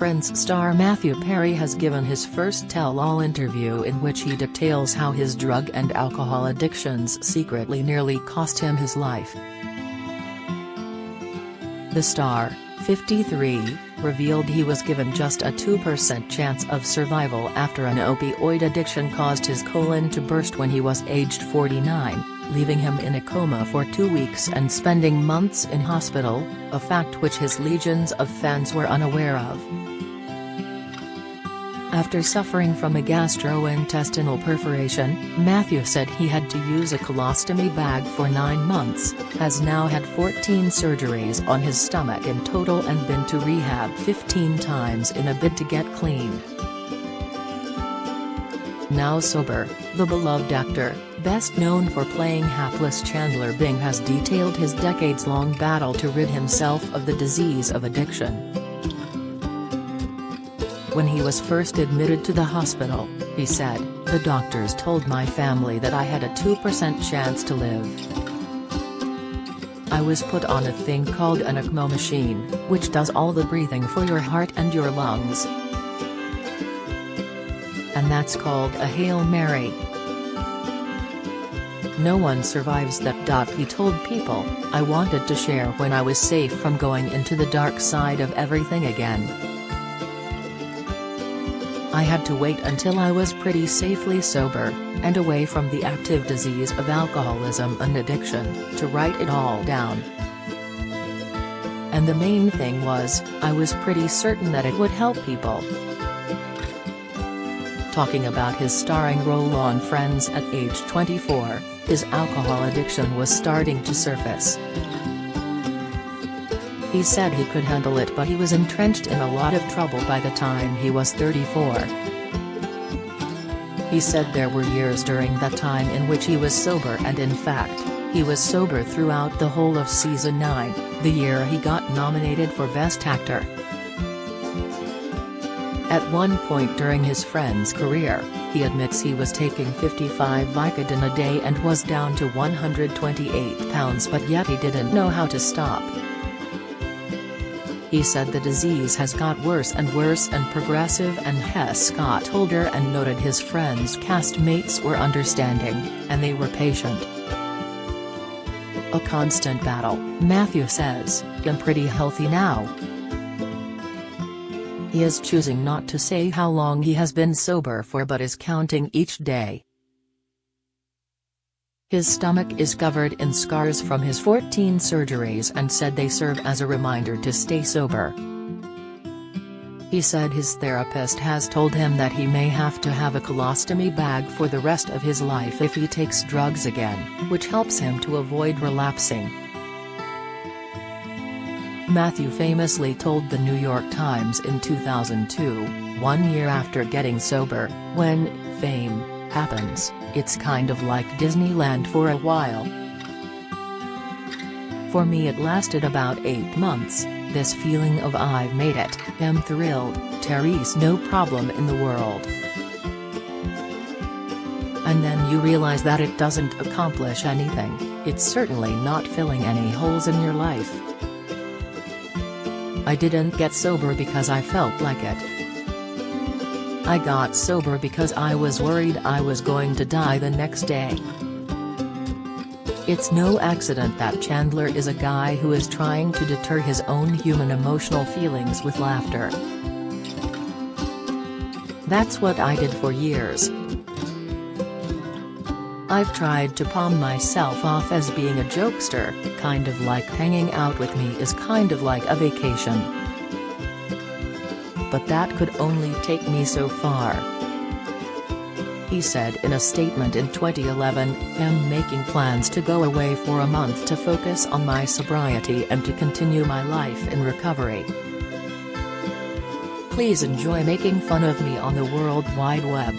Friends star Matthew Perry has given his first tell-all interview in which he details how his drug and alcohol addictions secretly nearly cost him his life. The star, 53, revealed he was given just a 2% chance of survival after an opioid addiction caused his colon to burst when he was aged 49, leaving him in a coma for 2 weeks and spending months in hospital, a fact which his legions of fans were unaware of. After suffering from a gastrointestinal perforation, Matthew said he had to use a colostomy bag for 9 months, has now had 14 surgeries on his stomach in total and been to rehab 15 times in a bid to get clean. Now sober, the beloved actor, best known for playing hapless Chandler Bing, has detailed his decades-long battle to rid himself of the disease of addiction. When he was first admitted to the hospital, he said, "The doctors told my family that I had a 2% chance to live. I was put on a thing called an ECMO machine, which does all the breathing for your heart and your lungs. And that's called a Hail Mary. No one survives that." He told People, "I wanted to share when I was safe from going into the dark side of everything again. I had to wait until I was pretty safely sober, and away from the active disease of alcoholism and addiction, to write it all down. And the main thing was, I was pretty certain that it would help people." Talking about his starring role on Friends at age 24, his alcohol addiction was starting to surface. He said he could handle it, but he was entrenched in a lot of trouble by the time he was 34. He said there were years during that time in which he was sober, and in fact, he was sober throughout the whole of season 9, the year he got nominated for Best Actor. At one point during his Friends career, he admits he was taking 55 Vicodin a day and was down to 128 pounds, but yet he didn't know how to stop. He said the disease has got worse and worse and progressive, and Hess got older, and noted his friends' castmates were understanding, and they were patient. A constant battle, Matthew says. "I'm pretty healthy now." He is choosing not to say how long he has been sober for, but is counting each day. His stomach is covered in scars from his 14 surgeries, and said they serve as a reminder to stay sober. He said his therapist has told him that he may have to have a colostomy bag for the rest of his life if he takes drugs again, which helps him to avoid relapsing. Matthew famously told the New York Times in 2002, 1 year after getting sober, "When fame happens, it's kind of like Disneyland for a while. For me it lasted about 8 months, this feeling of I've made it, am thrilled, Therese, no problem in the world. And then you realize that it doesn't accomplish anything, it's certainly not filling any holes in your life. I didn't get sober because I felt like it. I got sober because I was worried I was going to die the next day." It's no accident that Chandler is a guy who is trying to deter his own human emotional feelings with laughter. "That's what I did for years. I've tried to palm myself off as being a jokester, kind of like hanging out with me is kind of like a vacation. But that could only take me so far." He said in a statement in 2011, "I'm making plans to go away for a month to focus on my sobriety and to continue my life in recovery. Please enjoy making fun of me on the World Wide Web."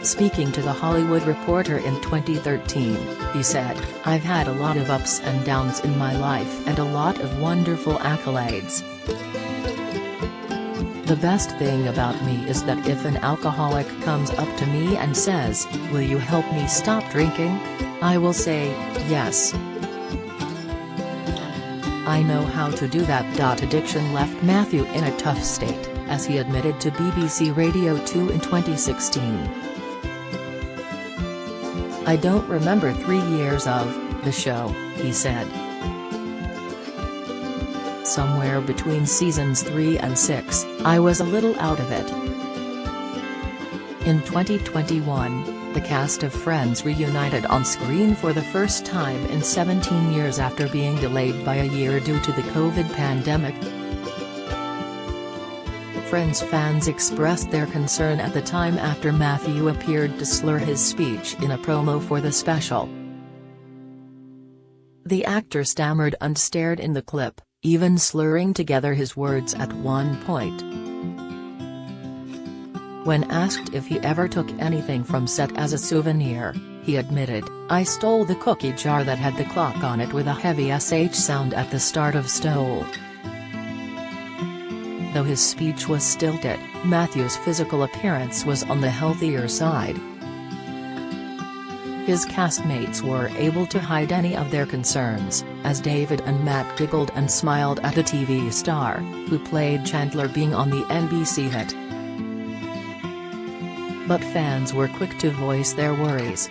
Speaking to The Hollywood Reporter in 2013, he said, "I've had a lot of ups and downs in my life and a lot of wonderful accolades. The best thing about me is that if an alcoholic comes up to me and says, 'Will you help me stop drinking?' I will say, 'Yes.' "I know how to do that." Addiction left Matthew in a tough state, as he admitted to BBC Radio 2 in 2016. "I don't remember 3 years of the show," he said. "Somewhere between seasons 3 and 6, I was a little out of it." In 2021, the cast of Friends reunited on screen for the first time in 17 years after being delayed by a year due to the COVID pandemic. Friends fans expressed their concern at the time after Matthew appeared to slur his speech in a promo for the special. The actor stammered and stared in the clip, even slurring together his words at one point. When asked if he ever took anything from set as a souvenir, he admitted, "I stole the cookie jar that had the clock on it with a heavy SH sound at the start of stole." Though his speech was stilted, Matthew's physical appearance was on the healthier side. His castmates were able to hide any of their concerns, as David and Matt giggled and smiled at the TV star, who played Chandler, being on the NBC hit. But fans were quick to voice their worries.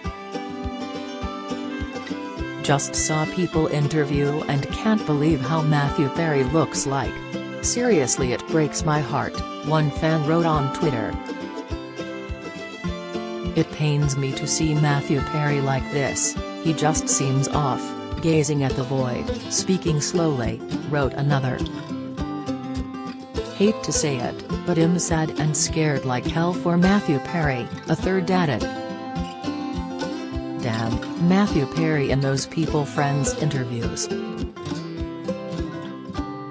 "Just saw people interview and can't believe how Matthew Perry looks like. Seriously, it breaks my heart," one fan wrote on Twitter. "It pains me to see Matthew Perry like this, he just seems off, gazing at the void, speaking slowly," wrote another. "Hate to say it, but I'm sad and scared like hell for Matthew Perry," a third added. "Damn, Matthew Perry in those People Friends interviews."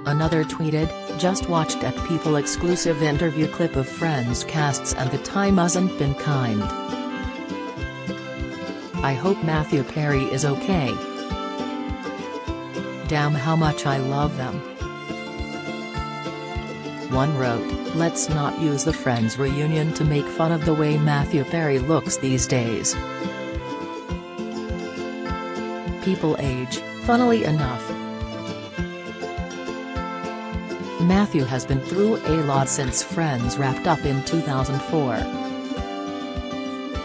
Another tweeted, "Just watched at People exclusive interview clip of Friends casts and the time hasn't been kind. I hope Matthew Perry is okay. Damn, how much I love them." One wrote, "Let's not use the Friends reunion to make fun of the way Matthew Perry looks these days. People age, funnily enough." Matthew has been through a lot since Friends wrapped up in 2004.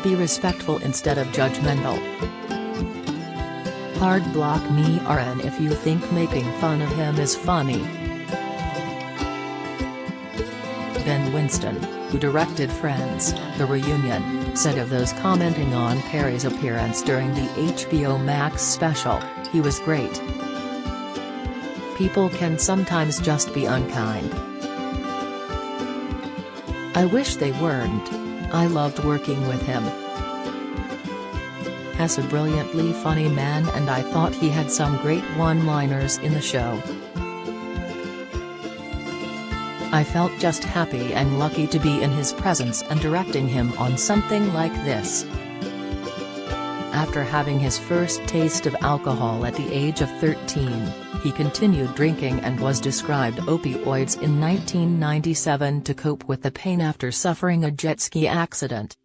Be respectful instead of judgmental. Hard block me RN if you think making fun of him is funny. Ben Winston, who directed Friends, the reunion, said of those commenting on Perry's appearance during the HBO Max special, "He was great. People can sometimes just be unkind. I wish they weren't. I loved working with him. He's a brilliantly funny man and I thought he had some great one-liners in the show. I felt just happy and lucky to be in his presence and directing him on something like this." After having his first taste of alcohol at the age of 13, he continued drinking and was prescribed opioids in 1997 to cope with the pain after suffering a jet ski accident.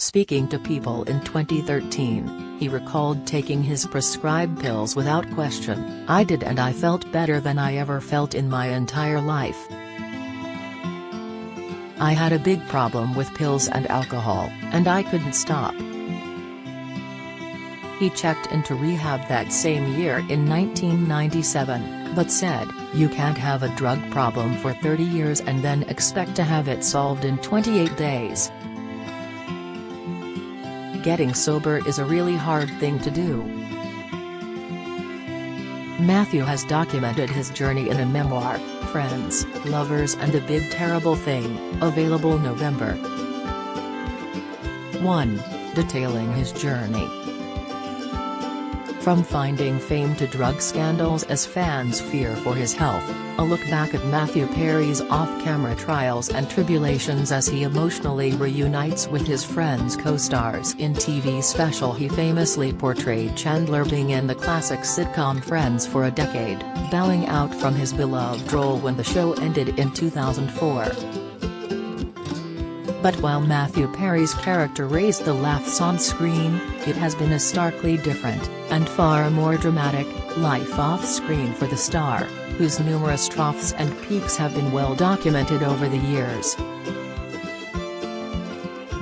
Speaking to People in 2013, he recalled taking his prescribed pills without question. "I did, and I felt better than I ever felt in my entire life. I had a big problem with pills and alcohol, and I couldn't stop." He checked into rehab that same year in 1997, but said, "You can't have a drug problem for 30 years and then expect to have it solved in 28 days. Getting sober is a really hard thing to do." Matthew has documented his journey in a memoir, Friends, Lovers and the Big Terrible Thing, available November 1, detailing his journey. From finding fame to drug scandals as fans fear for his health, a look back at Matthew Perry's off-camera trials and tribulations as he emotionally reunites with his Friends co-stars in TV special. He famously portrayed Chandler being in the classic sitcom Friends for a decade, bowing out from his beloved role when the show ended in 2004. But while Matthew Perry's character raised the laughs on screen, it has been a starkly different, and far more dramatic, life off-screen for the star, whose numerous troughs and peaks have been well documented over the years.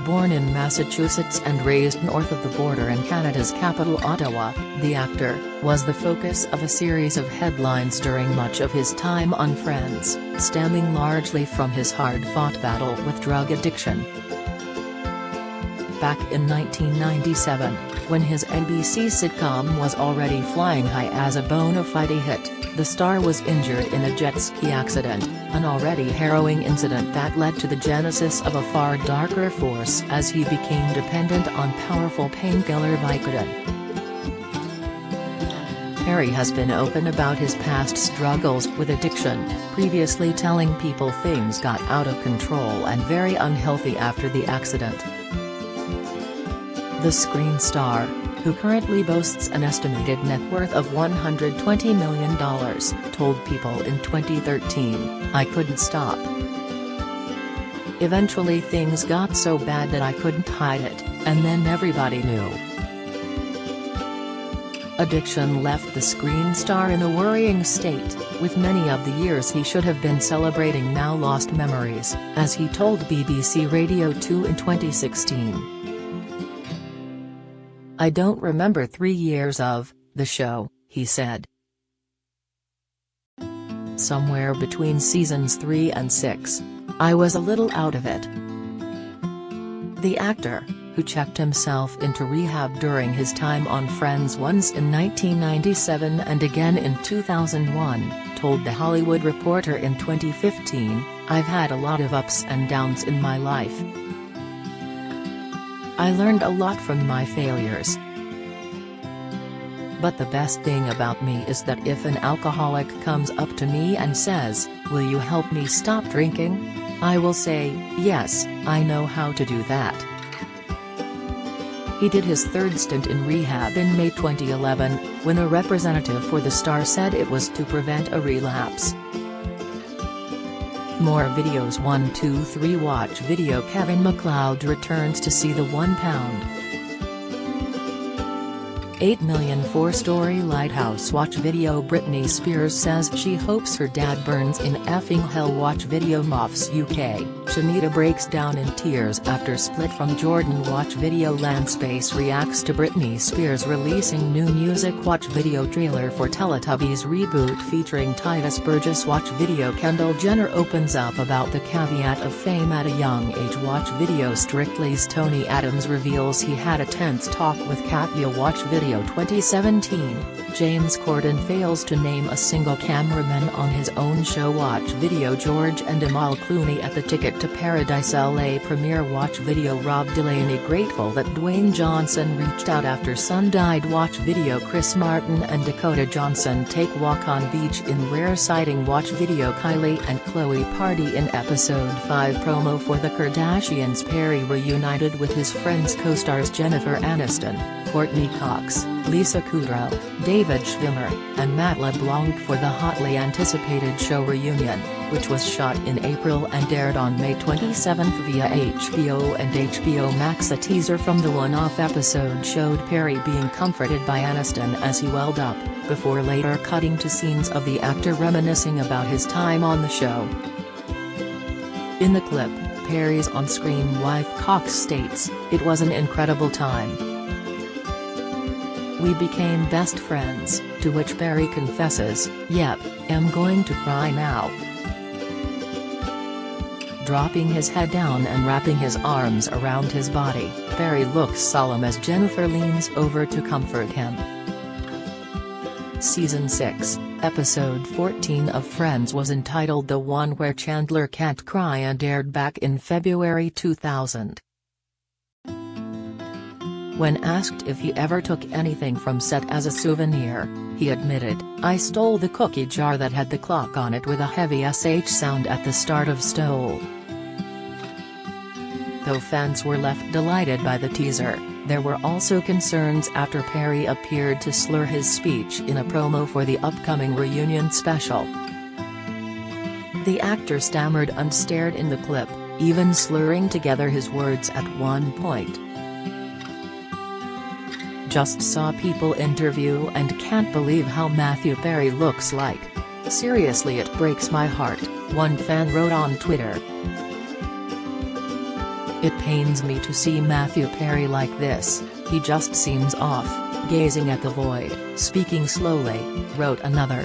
Born in Massachusetts and raised north of the border in Canada's capital Ottawa, the actor was the focus of a series of headlines during much of his time on Friends, stemming largely from his hard-fought battle with drug addiction. Back in 1997, when his NBC sitcom was already flying high as a bona fide hit, the star was injured in a jet ski accident, an already harrowing incident that led to the genesis of a far darker force as he became dependent on powerful painkiller Vicodin. Perry has been open about his past struggles with addiction, previously telling people things got out of control and very unhealthy after the accident. The screen star, who currently boasts an estimated net worth of $120 million, told People in 2013, "I couldn't stop. Eventually things got so bad that I couldn't hide it, and then everybody knew." Addiction left the screen star in a worrying state, with many of the years he should have been celebrating now lost memories, as he told BBC Radio 2 in 2016. "I don't remember 3 years of the show," he said. "Somewhere between seasons 3 and 6. I was a little out of it." The actor, who checked himself into rehab during his time on Friends once in 1997 and again in 2001, told The Hollywood Reporter in 2015, "I've had a lot of ups and downs in my life. I learned a lot from my failures. But the best thing about me is that if an alcoholic comes up to me and says, 'Will you help me stop drinking?' I will say, 'Yes, I know how to do that.'" He did his third stint in rehab in May 2011, when a representative for the star said it was to prevent a relapse. More videos. 123 Watch video. Kevin MacLeod returns to see the £1.8 million four-story lighthouse. Watch video. Britney Spears says she hopes her dad burns in effing hell. Watch video. MOFs UK. Shanita breaks down in tears after split from Jordan. Watch video. Landspace reacts to Britney Spears releasing new music. Watch video. Trailer for Teletubbies reboot featuring Titus Burgess. Watch video. Kendall Jenner opens up about the caveat of fame at a young age. Watch video. Strictly's Tony Adams reveals he had a tense talk with Katya. Watch video. 2017, James Corden fails to name a single cameraman on his own show. Watch video. George and Amal Clooney at the Ticket to Paradise LA premiere. Watch video. Rob Delaney grateful that Dwayne Johnson reached out after son died. Watch video. Chris Martin and Dakota Johnson take walk on beach in rare sighting. Watch video. Kylie and Khloe party in episode 5 promo for the Kardashians. Perry reunited with his Friends co-stars Jennifer Aniston, Courtney Cox, Lisa Kudrow, David Schwimmer, and Matt LeBlanc for the hotly anticipated show Reunion, which was shot in April and aired on May 27 via HBO and HBO Max. A teaser from the one-off episode showed Perry being comforted by Aniston as he welled up, before later cutting to scenes of the actor reminiscing about his time on the show. In the clip, Perry's on-screen wife Cox states, "It was an incredible time. We became best friends," to which Perry confesses, "Yep, am going to cry now." Dropping his head down and wrapping his arms around his body, Perry looks solemn as Jennifer leans over to comfort him. Season 6, Episode 14 of Friends was entitled The One Where Chandler Can't Cry and aired back in February 2000. When asked if he ever took anything from set as a souvenir, he admitted, "I stole the cookie jar that had the clock on it with a heavy SH sound at the start of stole." Though fans were left delighted by the teaser, there were also concerns after Perry appeared to slur his speech in a promo for the upcoming Reunion special. The actor stammered and stared in the clip, even slurring together his words at one point. "Just saw people interview and can't believe how Matthew Perry looks like. Seriously, it breaks my heart," one fan wrote on Twitter. "It pains me to see Matthew Perry like this, he just seems off, gazing at the void, speaking slowly," wrote another.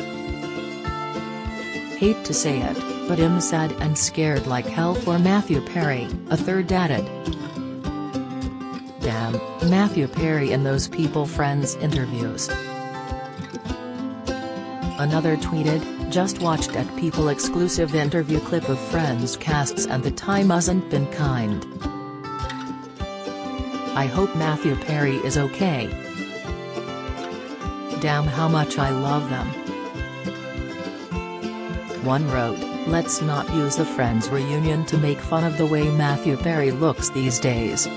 "Hate to say it, but I'm sad and scared like hell for Matthew Perry," a third added. "Damn, Matthew Perry in those People Friends interviews." Another tweeted, "Just watched at People exclusive interview clip of Friends casts and the time hasn't been kind. I hope Matthew Perry is okay. Damn how much I love them." One wrote, "Let's not use the Friends reunion to make fun of the way Matthew Perry looks these days.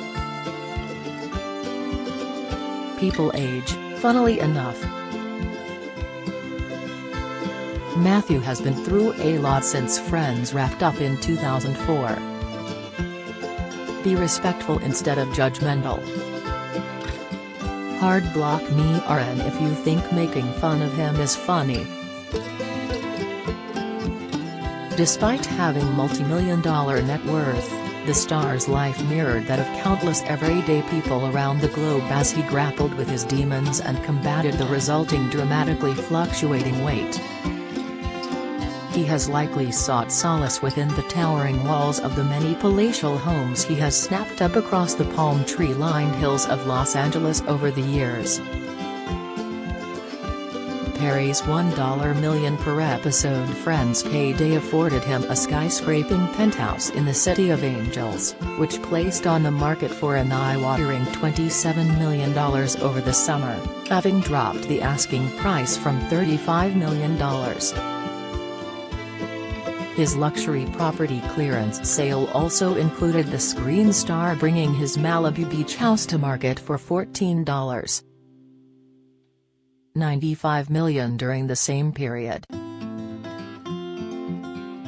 People age, funnily enough. Matthew has been through a lot since Friends wrapped up in 2004. Be respectful instead of judgmental. Hard block me RN if you think making fun of him is funny." Despite having multi-million-dollar net worth, the star's life mirrored that of countless everyday people around the globe as he grappled with his demons and combated the resulting dramatically fluctuating weight. He has likely sought solace within the towering walls of the many palatial homes he has snapped up across the palm tree-lined hills of Los Angeles over the years. Perry's $1 million per episode Friends payday afforded him a skyscraping penthouse in the City of Angels, which placed on the market for an eye-watering $27 million over the summer, having dropped the asking price from $35 million. His luxury property clearance sale also included the screen star bringing his Malibu beach house to market for $14.95 million during the same period.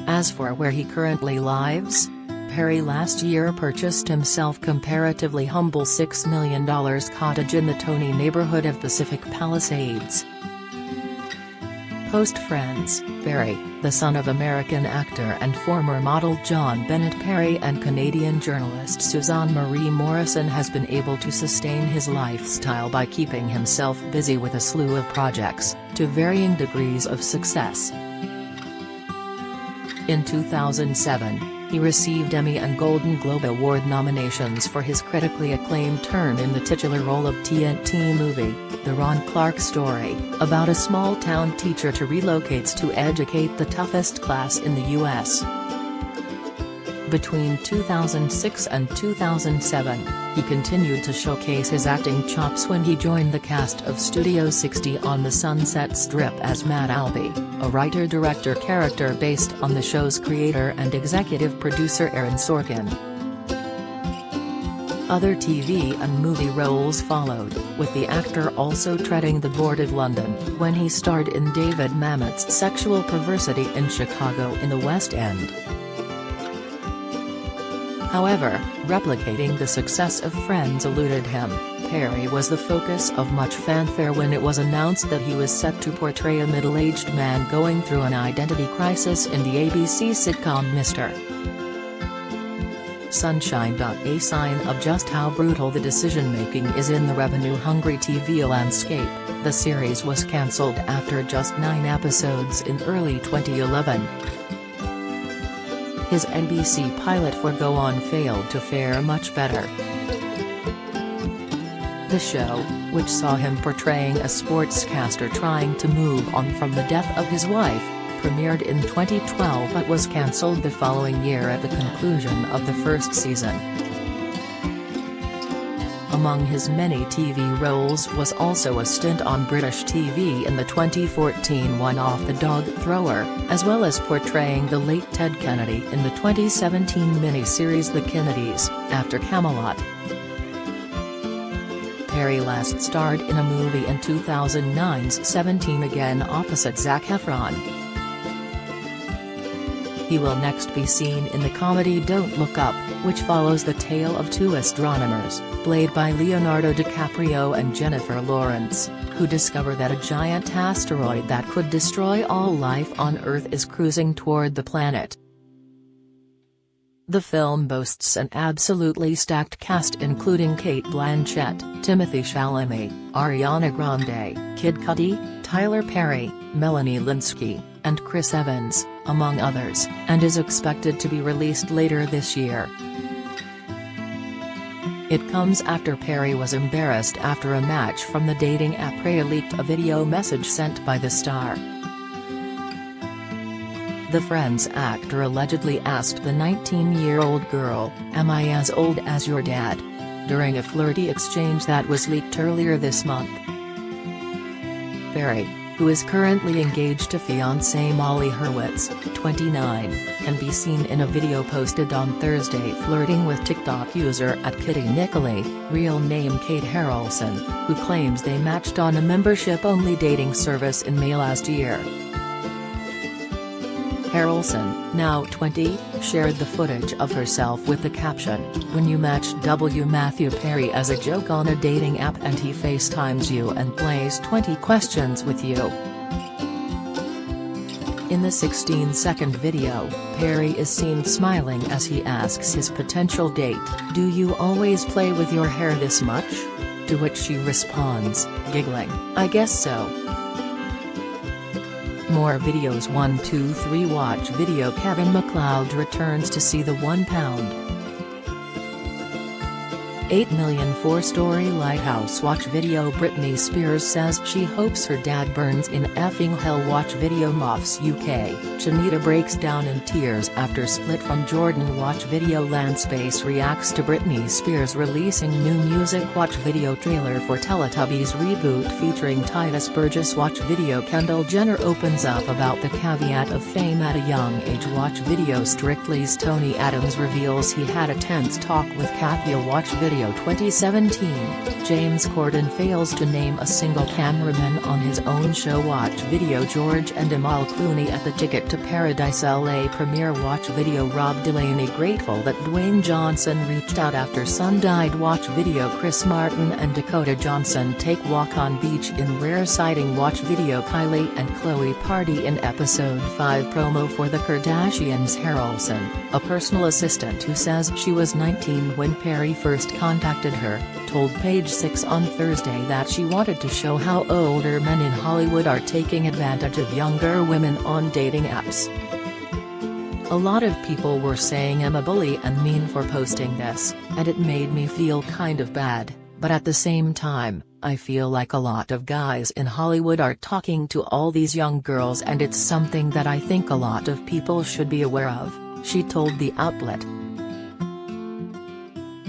As for where he currently lives, Perry last year purchased himself comparatively humble $6 million cottage in the Tony neighborhood of Pacific Palisades. Post-Friends, Perry, the son of American actor and former model John Bennett Perry and Canadian journalist Suzanne Marie Morrison, has been able to sustain his lifestyle by keeping himself busy with a slew of projects, to varying degrees of success. In 2007, he received Emmy and Golden Globe Award nominations for his critically acclaimed turn in the titular role of TNT movie, The Ron Clark Story, about a small-town teacher who relocates to educate the toughest class in the U.S. Between 2006 and 2007, he continued to showcase his acting chops when he joined the cast of Studio 60 on the Sunset Strip as Matt Albee, a writer-director character based on the show's creator and executive producer Aaron Sorkin. Other TV and movie roles followed, with the actor also treading the board of London when he starred in David Mamet's Sexual Perversity in Chicago in the West End. However, replicating the success of Friends eluded him. Perry was the focus of much fanfare when it was announced that he was set to portray a middle-aged man going through an identity crisis in the ABC sitcom Mr. Sunshine. A sign of just how brutal the decision-making is in the revenue-hungry TV landscape, the series was cancelled after just 9 episodes in early 2011. His NBC pilot for Go On failed to fare much better. The show, which saw him portraying a sportscaster trying to move on from the death of his wife, premiered in 2012 but was cancelled the following year at the conclusion of the first season. Among his many TV roles was also a stint on British TV in the 2014 one-off The Dog Thrower, as well as portraying the late Ted Kennedy in the 2017 miniseries The Kennedys, after Camelot. Perry last starred in a movie in 2009's 17 Again opposite Zac Efron. He will next be seen in the comedy Don't Look Up, which follows the tale of two astronomers, played by Leonardo DiCaprio and Jennifer Lawrence, who discover that a giant asteroid that could destroy all life on Earth is cruising toward the planet. The film boasts an absolutely stacked cast including Cate Blanchett, Timothée Chalamet, Ariana Grande, Kid Cudi, Tyler Perry, Melanie Lynskey, and Chris Evans, among others, and is expected to be released later this year. It comes after Perry was embarrassed after a match from the dating app Raya leaked a video message sent by the star. The Friends actor allegedly asked the 19-year-old girl, "Am I as old as your dad?" during a flirty exchange that was leaked earlier this month. Perry, who is currently engaged to fiancée Molly Hurwitz, 29, can be seen in a video posted on Thursday flirting with TikTok user @KittyNicolay, real name Kate Harrelson, who claims they matched on a membership-only dating service in May last year. Harrelson, now 20, shared the footage of herself with the caption, "When you match Matthew Perry as a joke on a dating app and he FaceTimes you and plays 20 questions with you." In the 16-second video, Perry is seen smiling as he asks his potential date, "Do you always play with your hair this much?" To which she responds, giggling, "I guess so." More videos. 1, 2, 3 Watch video. Kevin MacLeod returns to see the £1.8 million four-story lighthouse. Watch video. Britney Spears says she hopes her dad burns in effing hell. Watch video. MOFs UK, Shanita breaks down in tears after split from Jordan. Watch video. Landspace reacts to Britney Spears releasing new music. Watch video. Trailer for Teletubbies reboot featuring Titus Burgess. Watch video. Kendall Jenner opens up about the caveat of fame at a young age. Watch video. Strictly's Tony Adams reveals he had a tense talk with Kathia. Watch video. 2017, James Corden fails to name a single cameraman on his own show. Watch video. George and Amal Clooney at the Ticket to Paradise LA premiere. Watch video. Rob Delaney grateful that Dwayne Johnson reached out after son died. Watch video. Chris Martin and Dakota Johnson take walk on beach in rare sighting. Watch video. Kylie and Khloe party in episode 5 promo for the Kardashians. Harrelson, a personal assistant who says she was 19 when Perry first contacted her, told Page Six on Thursday that she wanted to show how older men in Hollywood are taking advantage of younger women on dating apps. "A lot of people were saying I'm a bully and mean for posting this, and it made me feel kind of bad, but at the same time, I feel like a lot of guys in Hollywood are talking to all these young girls and it's something that I think a lot of people should be aware of," she told the outlet.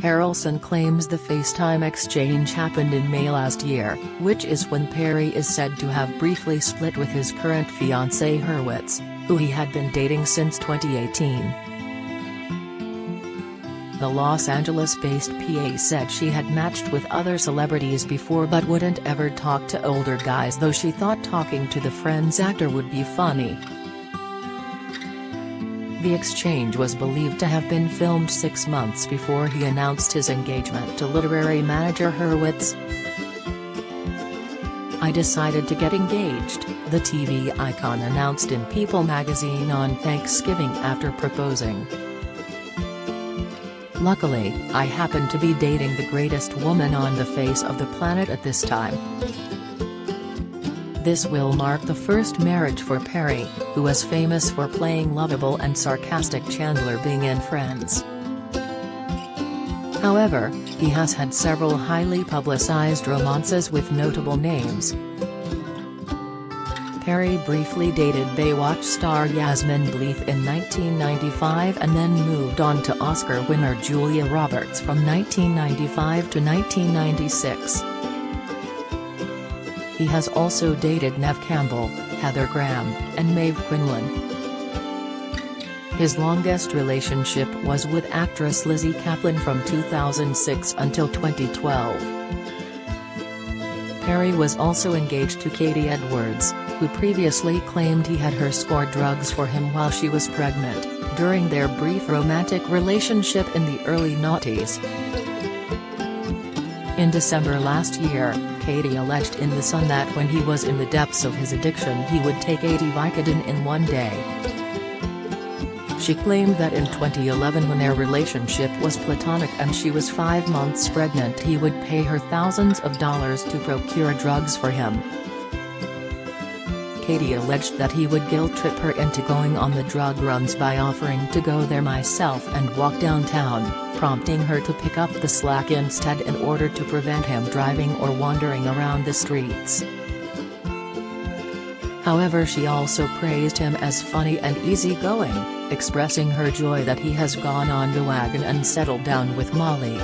Harrelson claims the FaceTime exchange happened in May last year, which is when Perry is said to have briefly split with his current fiancée Hurwitz, who he had been dating since 2018. The Los Angeles-based PA said she had matched with other celebrities before but wouldn't ever talk to older guys, though she thought talking to the Friends actor would be funny. The exchange was believed to have been filmed 6 months before he announced his engagement to literary manager Hurwitz. "I decided to get engaged," the TV icon announced in People magazine on Thanksgiving after proposing. "Luckily, I happen to be dating the greatest woman on the face of the planet at this time." This will mark the first marriage for Perry, who was famous for playing lovable and sarcastic Chandler Bing in Friends. However, he has had several highly publicized romances with notable names. Perry briefly dated Baywatch star Yasmin Bleeth in 1995 and then moved on to Oscar winner Julia Roberts from 1995 to 1996. He has also dated Neve Campbell, Heather Graham, and Maeve Quinlan. His longest relationship was with actress Lizzie Kaplan from 2006 until 2012. Perry was also engaged to Katie Edwards, who previously claimed he had her score drugs for him while she was pregnant, during their brief romantic relationship in the early noughties. In December last year, Katie alleged in The Sun that when he was in the depths of his addiction he would take 80 Vicodin in one day. She claimed that in 2011, when their relationship was platonic and she was 5 months pregnant, he would pay her thousands of dollars to procure drugs for him. Katie alleged that he would guilt-trip her into going on the drug runs by offering to go there myself and walk downtown, prompting her to pick up the slack instead in order to prevent him driving or wandering around the streets. However, she also praised him as funny and easygoing, expressing her joy that he has gone on the wagon and settled down with Molly.